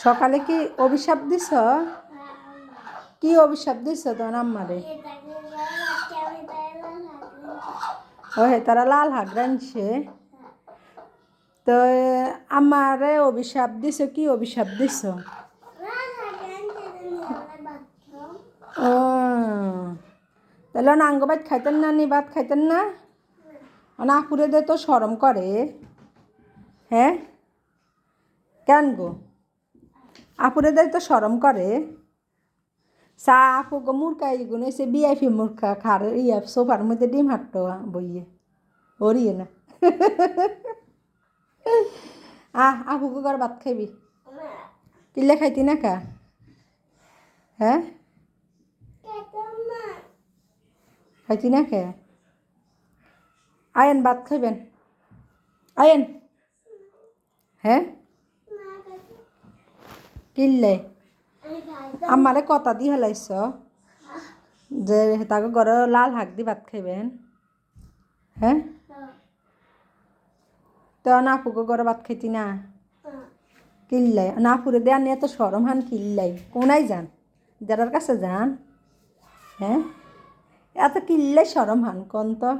সকালে কি অভিশাপ দিছ? কি অভিশাপ দিছ তোমার আম্মারে? ও হে তারা লাল হাক রাঁধছে। তো আমারে অভিশাপ দিছ, কি অভিশাপ দিছ? ও তাহলে নাঙ্গ ভাত খাইতেন না, নি ভাত খাইতেন না? না পুরে দে তো শরম করে। হ্যাঁ কেন গো? আপুরে দেয় তো শরম করে। চা আপু গো মুরকা এগুলো সে বিআইপি মুরকা খার ইয়া সোফার মধ্যে ডিম হাঁটতো বইয়ে ওরিয়ে না। আপু গো ঘর ভাত খাইবি কিল্লে খাইতি না কা? হ্যাঁ খাইতি না কে? আয়েন ভাত খাইবেন আয়েন। হ্যাঁ কিল্লে আমারে কথা দি হেলাইছ যে তাকে ঘরে লাল হাক দি ভাত খাইবেন। হ্যাঁ তো না আপুকে ঘরে ভাত খাইতি না কিল্লাই না পুরে দেয়া নিয়ে তো সরম হান কিল্লাই কোনাই যান যারার কাছে যান। হ্যাঁ এত কিল্লাই সরম হান কোন তো।